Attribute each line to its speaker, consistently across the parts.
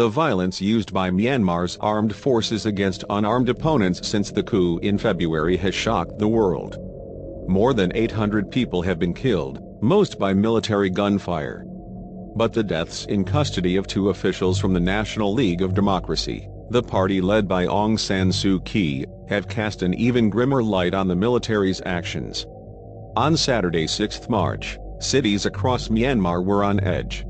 Speaker 1: the violence used by Myanmar's armed forces against unarmed opponents since the coup in February has shocked the world. More than 800 people have been killed, most by military gunfire. But the deaths in custody of two officials from the National League of Democracy, the party led by Aung San Suu Kyi, have cast an even grimmer light on the military's actions. On Saturday 6 March, cities across Myanmar were on edge.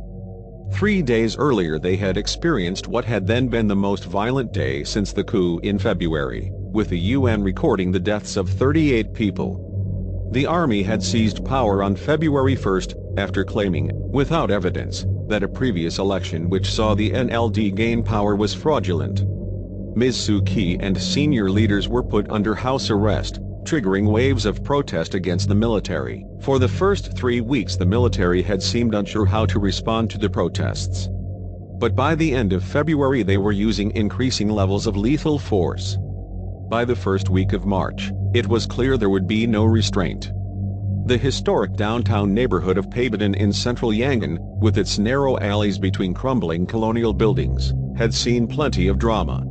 Speaker 1: 3 days earlier they had experienced what had then been the most violent day since the coup in February, with the UN recording the deaths of 38 people. The army had seized power on February 1 after claiming, without evidence, that a previous election which saw the NLD gain power was fraudulent. Ms. Suu Kyi and senior leaders were put under house arrest, triggering waves of protest against the military. For the first 3 weeks the military had seemed unsure how to respond to the protests. But by the end of February they were using increasing levels of lethal force. By the first week of March, it was clear there would be no restraint. The historic downtown neighborhood of Pabitan in central Yangon, with its narrow alleys between crumbling colonial buildings, had seen plenty of drama.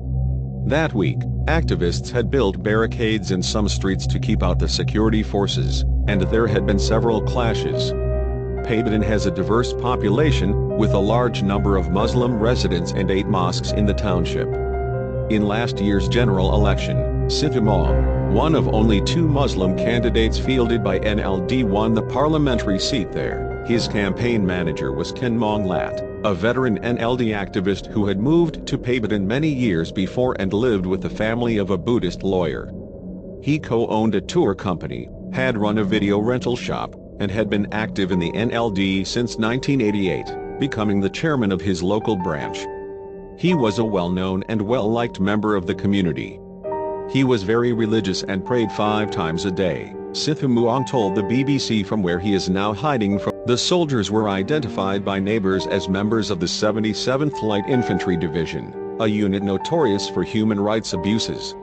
Speaker 1: That week, activists had built barricades in some streets to keep out the security forces, and there had been several clashes. Pabitan has a diverse population, with a large number of Muslim residents and 8 mosques in the township. In last year's general election, Sitamong, one of only 2 Muslim candidates fielded by NLD, won the parliamentary seat there. His campaign manager was Khin Maung Lat, a veteran NLD activist who had moved to Pabitan many years before and lived with the family of a Buddhist lawyer. He co-owned a tour company, had run a video rental shop, and had been active in the NLD since 1988, becoming the chairman of his local branch. He was a well-known and well-liked member of the community. He was very religious and prayed 5 times a day, Sithamuang told the BBC from where he is now hiding from. The soldiers were identified by neighbors as members of the 77th Light Infantry Division, a unit notorious for human rights abuses.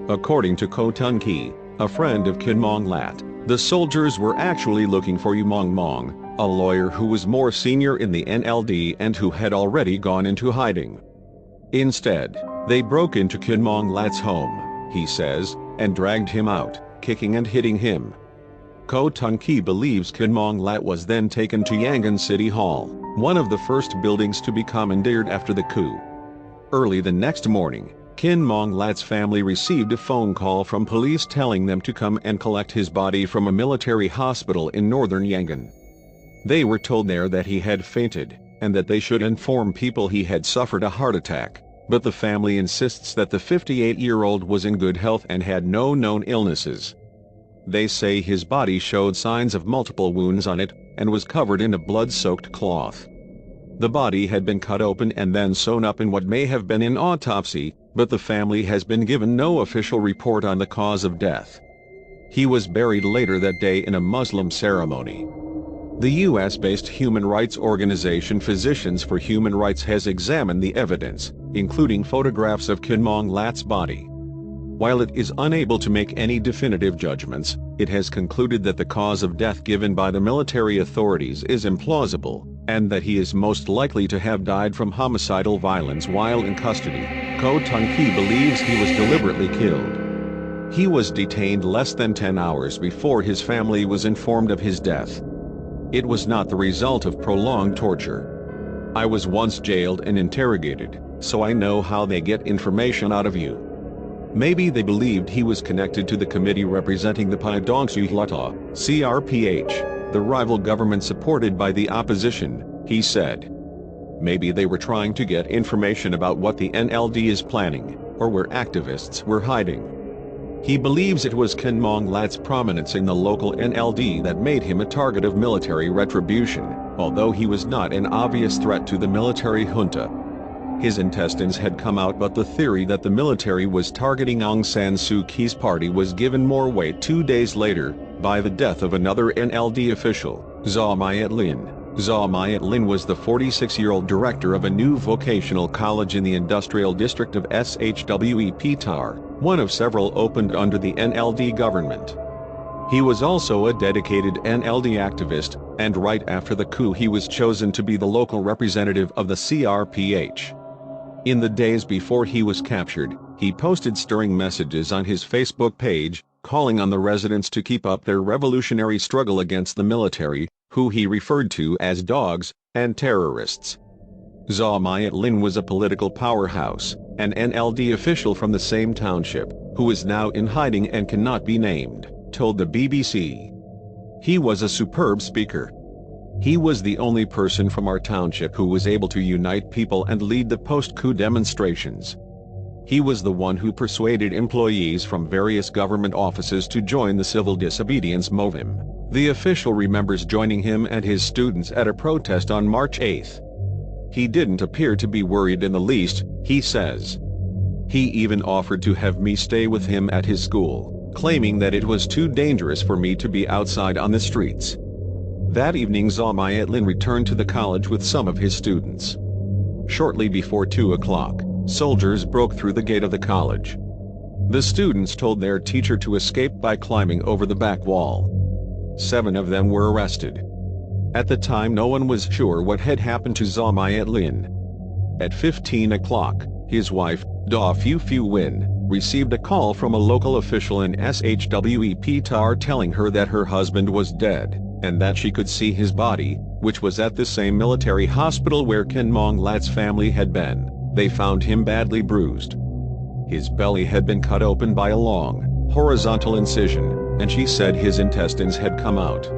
Speaker 1: According to Ko Tun Ki, a friend of Khin Maung Lat, the soldiers were actually looking for Umong Mong, a lawyer who was more senior in the NLD and who had already gone into hiding. Instead, they broke into Khin Maung Lat's home, he says, and dragged him out, kicking and hitting him. Ko Tun Ki believes Khin Maung Lat was then taken to Yangon City Hall, one of the first buildings to be commandeered after the coup. Early the next morning, Khin Maung Lat's family received a phone call from police telling them to come and collect his body from a military hospital in northern Yangon. They were told there that he had fainted, and that they should inform people he had suffered a heart attack, but the family insists that the 58-year-old was in good health and had no known illnesses. They say his body showed signs of multiple wounds on it, and was covered in a blood-soaked cloth. The body had been cut open and then sewn up in what may have been an autopsy, but the family has been given no official report on the cause of death. He was buried later that day in a Muslim ceremony. The US-based human rights organization Physicians for Human Rights has examined the evidence, including photographs of Khin Maung Lat's body. While it is unable to make any definitive judgments, it has concluded that the cause of death given by the military authorities is implausible, and that he is most likely to have died from homicidal violence while in custody. Ko Tun Ki believes he was deliberately killed. He was detained less than 10 hours before his family was informed of his death. It was not the result of prolonged torture. I was once jailed and interrogated, so I know how they get information out of you. Maybe they believed he was connected to the committee representing the Pai Dongsu Lata, CRPH, the rival government supported by the opposition, he said. Maybe they were trying to get information about what the NLD is planning, or where activists were hiding. He believes it was Khin Maung Lat's prominence in the local NLD that made him a target of military retribution, although he was not an obvious threat to the military junta. His intestines had come out, but the theory that the military was targeting Aung San Suu Kyi's party was given more weight 2 days later, by the death of another NLD official, Zaw Myat Lin. Zaw Myat Lin was the 46-year-old director of a new vocational college in the industrial district of Shwe Tar, one of several opened under the NLD government. He was also a dedicated NLD activist, and right after the coup he was chosen to be the local representative of the CRPH. In the days before he was captured, he posted stirring messages on his Facebook page, calling on the residents to keep up their revolutionary struggle against the military, who he referred to as dogs and terrorists. Zalmayat Lin was a political powerhouse, an NLD official from the same township, who is now in hiding and cannot be named, told the BBC. He was a superb speaker. He was the only person from our township who was able to unite people and lead the post-coup demonstrations. He was the one who persuaded employees from various government offices to join the civil disobedience movement. The official remembers joining him and his students at a protest on March 8. He didn't appear to be worried in the least, he says. He even offered to have me stay with him at his school, claiming that it was too dangerous for me to be outside on the streets. That evening Zalmayat Lin returned to the college with some of his students. Shortly before 2 o'clock, soldiers broke through the gate of the college. The students told their teacher to escape by climbing over the back wall. 7 of them were arrested. At the time no one was sure what had happened to Zalmayat Lin. At 15 o'clock, his wife, Da Phu Phu Win, received a call from a local official in Shwep Tar telling her that her husband was dead, and that she could see his body, which was at the same military hospital where Ken Mong Lat's family had been. They found him badly bruised. His belly had been cut open by a long, horizontal incision, and she said his intestines had come out.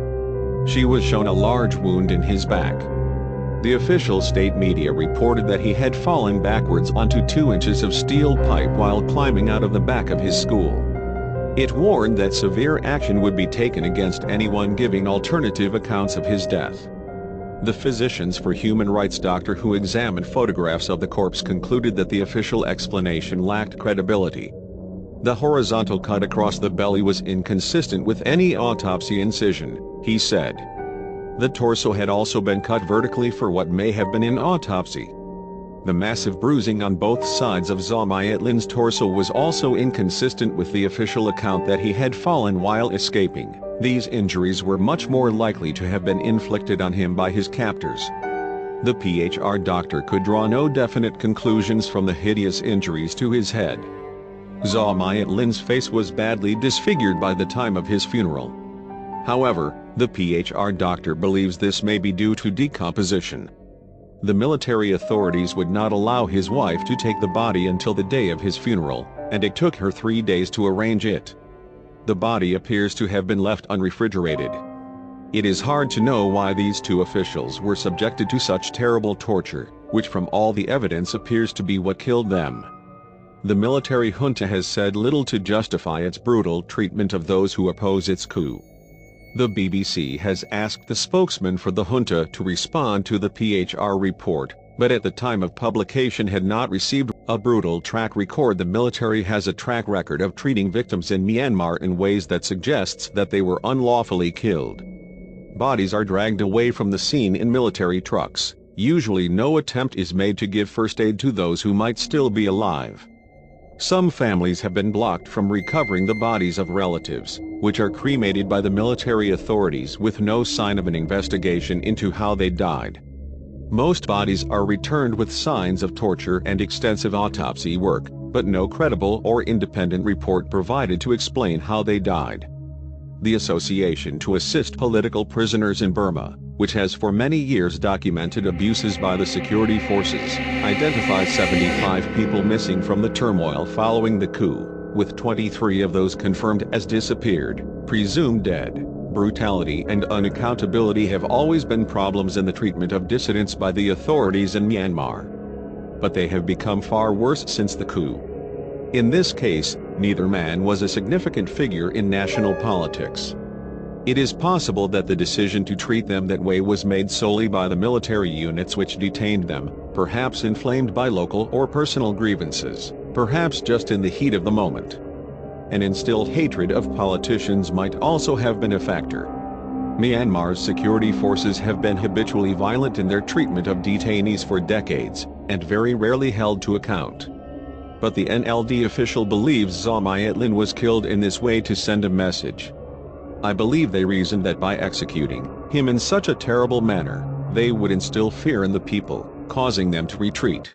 Speaker 1: She was shown a large wound in his back. The official state media reported that he had fallen backwards onto 2 inches of steel pipe while climbing out of the back of his school. It warned that severe action would be taken against anyone giving alternative accounts of his death. The Physicians for Human Rights doctor who examined photographs of the corpse concluded that the official explanation lacked credibility. The horizontal cut across the belly was inconsistent with any autopsy incision, he said. The torso had also been cut vertically for what may have been an autopsy. The massive bruising on both sides of Zalmayat Lin's torso was also inconsistent with the official account that he had fallen while escaping. These injuries were much more likely to have been inflicted on him by his captors. The PHR doctor could draw no definite conclusions from the hideous injuries to his head. Zalmayat Lin's face was badly disfigured by the time of his funeral. However, the PHR doctor believes this may be due to decomposition. The military authorities would not allow his wife to take the body until the day of his funeral, and it took her 3 days to arrange it. The body appears to have been left unrefrigerated. It is hard to know why these 2 officials were subjected to such terrible torture, which from all the evidence appears to be what killed them. The military junta has said little to justify its brutal treatment of those who oppose its coup. The BBC has asked the spokesman for the junta to respond to the PHR report, but at the time of publication had not received a brutal track record. The military has a track record of treating victims in Myanmar in ways that suggests that they were unlawfully killed. Bodies are dragged away from the scene in military trucks. Usually no attempt is made to give first aid to those who might still be alive. Some families have been blocked from recovering the bodies of relatives, which are cremated by the military authorities with no sign of an investigation into how they died. Most bodies are returned with signs of torture and extensive autopsy work, but no credible or independent report provided to explain how they died. The Association to Assist Political Prisoners in Burma, which has for many years documented abuses by the security forces, identified 75 people missing from the turmoil following the coup, with 23 of those confirmed as disappeared, presumed dead. Brutality and unaccountability have always been problems in the treatment of dissidents by the authorities in Myanmar. But they have become far worse since the coup. In this case, neither man was a significant figure in national politics. It is possible that the decision to treat them that way was made solely by the military units which detained them, perhaps inflamed by local or personal grievances, perhaps just in the heat of the moment. An instilled hatred of politicians might also have been a factor. Myanmar's security forces have been habitually violent in their treatment of detainees for decades, and very rarely held to account. But the NLD official believes Zalmayat Lin was killed in this way to send a message. I believe they reasoned that by executing him in such a terrible manner, they would instill fear in the people, causing them to retreat.